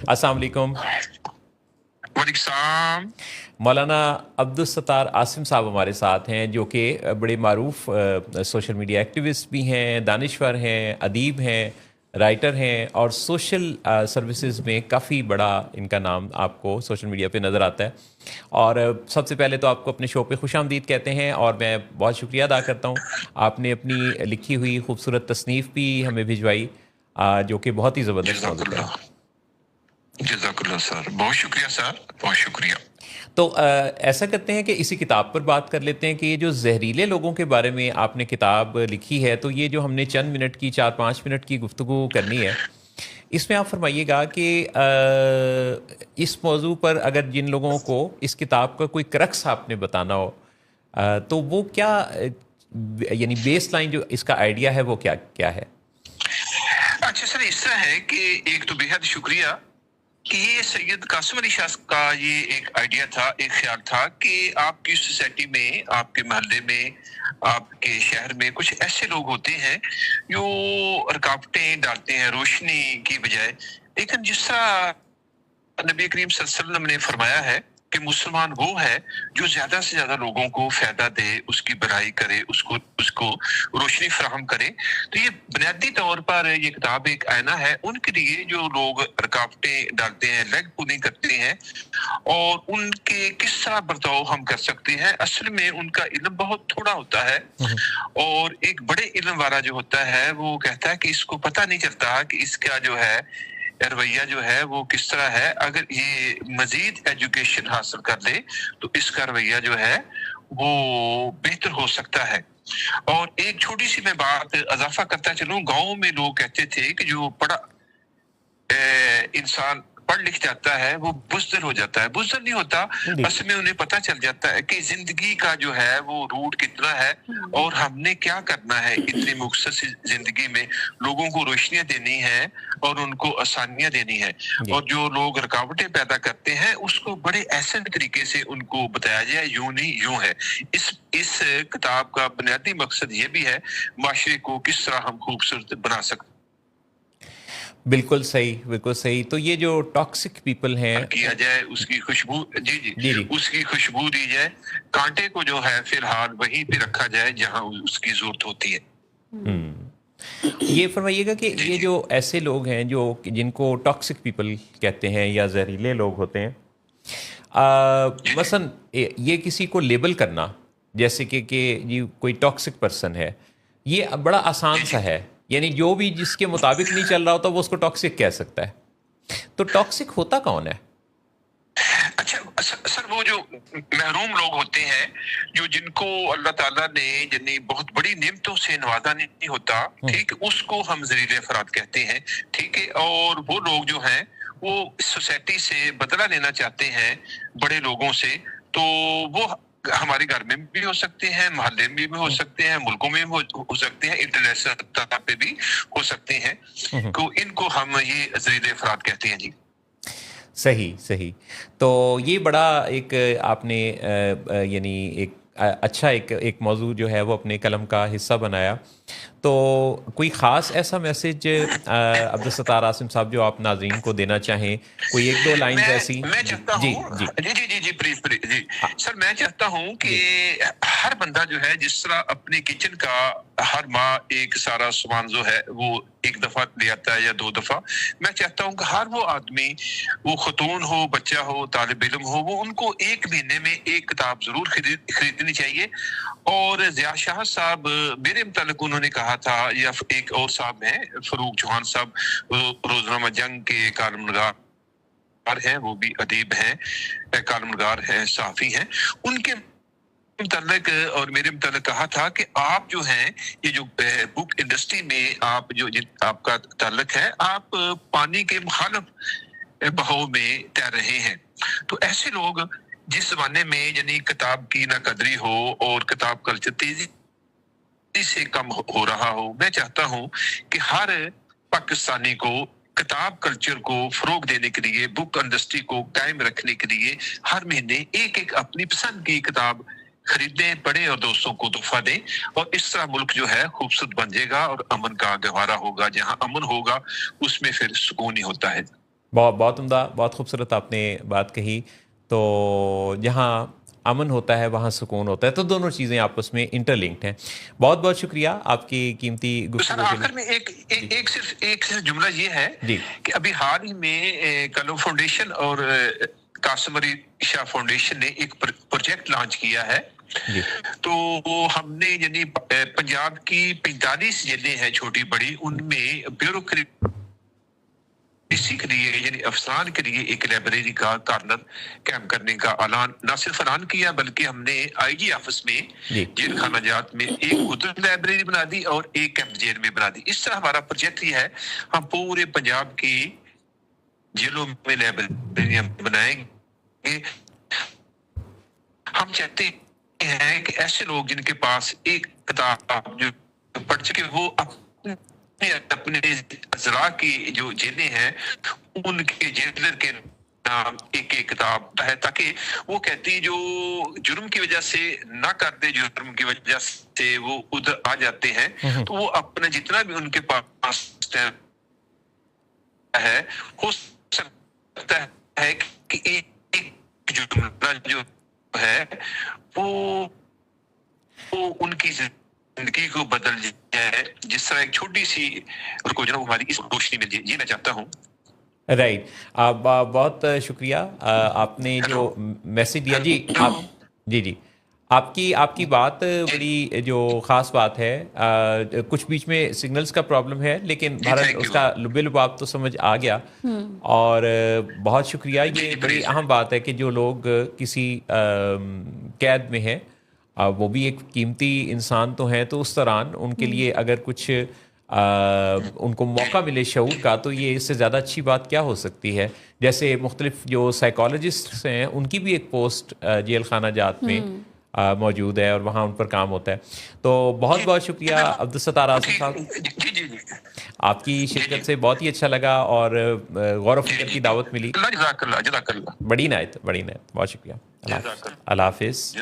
अस्सलाम वालेकुम। वालेकुम। मौलाना अब्दुल सत्तार आसिम साहब हमारे साथ हैं, जो कि बड़े मारूफ सोशल मीडिया एक्टिविस्ट भी हैं, दानिश्वर हैं, अदीब हैं, राइटर हैं और सोशल सर्विसेज में काफ़ी बड़ा इनका नाम आपको सोशल मीडिया पे नज़र आता है। और सबसे पहले तो आपको अपने शो पे खुशामदीद कहते हैं और मैं बहुत शुक्रिया अदा करता हूँ। आपने अपनी लिखी हुई खूबसूरत तसनीफ़ भी हमें भिजवाई, जो कि बहुत ही ज़बरदस्त मौजूद है। जज़ाकल्लाह सर, बहुत शुक्रिया सर, बहुत शुक्रिया। तो ऐसा करते हैं कि इसी किताब पर बात कर लेते हैं कि ये जो जहरीले लोगों के बारे में आपने किताब लिखी है, तो ये जो हमने चंद मिनट की 4-5 मिनट की गुफ्तगू करनी है, इसमें आप फरमाइएगा कि इस मौजू पर अगर जिन लोगों को इस किताब का कोई क्रक्स आपने बताना हो, तो वो क्या यानी बेस लाइन जो इसका आइडिया है वो क्या क्या है? अच्छा सर, इस तरह है कि एक तो बेहद शुक्रिया कि ये सैयद कासिम अली शाह का ये एक आइडिया था, एक ख्याल था कि आपकी सोसाइटी में, आपके मोहल्ले में, आपके शहर में कुछ ऐसे लोग होते हैं जो रुकावटें डालते हैं रोशनी की बजाय। लेकिन जिस तरह नबी करीम सल्लल्लाहु अलैहि वसल्लम ने फरमाया है कि मुसलमान वो है जो ज्यादा से ज्यादा लोगों को फायदा दे, उसकी भलाई करे, उसको उसको रोशनी फराहम करे। तो ये बुनियादी तौर पर ये किताब एक आईना है उनके लिए जो लोग रुकावटें डालते हैं, लेग पुलिंग करते हैं, और उनके किस तरह बर्ताव हम कर सकते हैं। असल में उनका इल्म बहुत थोड़ा होता है, और एक बड़े इल्म वाला जो होता है वो कहता है कि इसको पता नहीं चलता कि इसका जो है रवैया जो है वो किस तरह है। अगर ये मजीद एजुकेशन हासिल कर ले तो इसका रवैया जो है वो बेहतर हो सकता है। और एक छोटी सी मैं बात इजाफा करता चलूं, गांव में लोग कहते थे कि जो पढ़ा इंसान पढ़ लिख जाता है वो बुज़दिल हो जाता है। बुज़दिल नहीं होता, असल में उन्हें पता चल जाता है कि जिंदगी का जो है वो रूट कितना है और हमने क्या करना है इतनी मुख्तसर जिंदगी में। लोगों को रोशनियां देनी है और उनको आसानियां देनी है, और जो लोग रुकावटें पैदा करते हैं उसको बड़े ऐसे तरीके से उनको बताया जाए, यूं नहीं यूं है। इस किताब का बुनियादी मकसद ये भी है माशरे को किस तरह हम खूबसूरत बना सकते। बिल्कुल सही, बिल्कुल सही। तो ये जो टॉक्सिक पीपल हैं किया जाए, उसकी खुशबू जी जी उसकी खुशबू दी जाए, कांटे को जो है फिलहाल वहीं पे रखा जाए जहां उसकी जरूरत होती है। ये फरमाइएगा कि ये जो ऐसे लोग हैं जो जिनको टॉक्सिक पीपल कहते हैं या जहरीले लोग होते हैं, मसलन ये किसी को लेबल करना जैसे कि ये कोई टॉक्सिक पर्सन है, ये बड़ा आसान सा है। यानी जो भी जिसके मुताबिक नहीं चल रहा होता वो उसको टॉक्सिक कह सकता है। तो टॉक्सिक होता कौन है? अच्छा सर, वो जो महरूम लोग होते हैं, जो जिनको अल्लाह ताला ने जितनी बहुत बड़ी नेमतों से नवाजा नहीं होता, ठीक, उसको हम जहरीले अफराद कहते हैं। ठीक है, और वो लोग जो हैं वो सोसाइटी से बदला लेना चाहते हैं बड़े लोगों से, तो वो हमारे घर में भी हो सकते हैं, मोहल्ले में भी हो सकते हैं, मुल्कों में भी हो सकते हैं, इंटरनेशनल सतह पे भी हो सकते हैं। तो इनको हम ये जहरीले अफराद कहते हैं जी। सही सही। तो ये बड़ा एक आपने यानी एक अच्छा एक मौजू जो है वो अपने कलम का हिस्सा बनाया। तो कोई ख़ास ऐसा मैसेज अब्दुल सत्तार आसिम साहब जो आप नाज़रीन को देना चाहें, कोई एक दो लाइन ऐसी? मैं चाहता हूँ जी जी जी जी प्लीज प्लीज जी सर, मैं चाहता हूँ कि हर बंदा जो है जिस तरह अपने किचन का हर माह एक सारा सामान जो है वो एक दफा ले आता है या 2 दफा, मैं चाहता हूँ कि हर वो आदमी, वो खतून हो, बच्चा हो, तालिब इल्म हो, वो उनको 1 महीने में एक किताब जरूर खरीदनी चाहिए। और ज़िया शाह साहब मेरे मुतालिक उन्होंने कहा था, या एक और साहब हैं फरूक चौहान साहब, रोजनामा जंग के कालमनगार हैं, वो भी अदीब हैं, कालमनगार हैं, साफी हैं, उनके मुतालिक और मेरे मुतालिक कहा था कि आप जो हैं ये जो बुक इंडस्ट्री में आप जो आपका ताल्लुक है, आप पानी के मुखालिफ बहाव में तैर रहे हैं। तो ऐसे लोग जिस जमाने में यानी किताब की नाकदरी हो और किताब कल्चर तेजी से कम हो रहा हो, मैं चाहता हूं कि हर पाकिस्तानी को किताब कल्चर को फरोग देने के लिए, बुक इंडस्ट्री को कायम रखने के लिए हर महीने एक एक अपनी पसंद की किताब खरीदें, पढ़ें और दोस्तों को तोहफा दें। और इस तरह मुल्क जो है खूबसूरत बन जाएगा और अमन का गहवारा होगा। जहां अमन होगा उसमें फिर सुकून ही होता है। بہت بہت عمدہ، بہت خوبصورت آپ نے بات کہی. تو جہاں امن ہوتا ہے وہاں سکون ہوتا ہے، تو دونوں چیزیں آپس میں انٹر لنکڈ ہیں. بہت بہت شکریہ آپ کی قیمتی تو سر گفتگو کے آخر میں لیے. جی ایک صرف جملہ یہ ہے جی کہ ابھی حال ہی میں کلو فاؤنڈیشن اور قاسم علی شاہ فاؤنڈیشن نے ایک پروجیکٹ لانچ کیا ہے. جی تو ہم نے یعنی پنجاب کی 45 جیلیں ہیں چھوٹی بڑی، ان میں بیوروکریسی کے لیے یعنی افسران کے لیے ایک لائبریری کا کارنر کیمپ کرنے کا اعلان نہ صرف اعلان کیا بلکہ ہم نے آئی جی آفس میں جی جیل خانہ جات میں ایک اردو لائبریری بنا دی اور ایک کیمپ جیل میں بنا دی. اس طرح ہمارا پروجیکٹ یہ ہے، ہم پورے پنجاب کی جیلوں میں لائبریریاں بنائیں گے. ہم چاہتے ہیں کہ ایسے لوگ جن کے پاس ایک کتاب جو پڑھ چکے وہ اپنے اضلاع کی جو جیلیں ہیں ان کے جیلر کے نام ایک ایک کتاب ہے، تاکہ وہ کہتی جو جرم کی وجہ سے نہ کرتے، جرم کی وجہ سے وہ ادھر آ جاتے ہیں، تو وہ اپنا جتنا بھی ان کے پاس ہے ہو سکتا ہے کہ ایک جملہ جو ہے وہ ان کی زندگی کو بدل جائے، جس طرح ایک چھوٹی سی ان کو جو ہے ہماری اس روشنی مل جائے. یہ میں چاہتا ہوں. رائٹ. بہت شکریہ آپ نے جو میسج دیا. جی آپ جی جی آپ کی بات بڑی جو خاص بات ہے. کچھ بیچ میں سگنلز کا پرابلم ہے لیکن بھارت اس کا لب لباب تو سمجھ آ گیا. اور بہت شکریہ. یہ بڑی اہم بات ہے کہ جو لوگ کسی قید میں ہیں وہ بھی ایک قیمتی انسان تو ہیں، تو اس دوران ان کے لیے اگر کچھ ان کو موقع ملے شعور کا تو یہ اس سے زیادہ اچھی بات کیا ہو سکتی ہے. جیسے مختلف جو سائیکالوجسٹس ہیں ان کی بھی ایک پوسٹ جیل خانہ جات میں موجود ہے اور وہاں ان پر کام ہوتا ہے. تو بہت بہت شکریہ عبدالستار آصف صاحب. آپ کی شرکت سے بہت ہی اچھا لگا اور غور و فکر کی دعوت ملی. جزاک اللہ. بڑی عنایت بہت شکریہ. اللہ حافظ.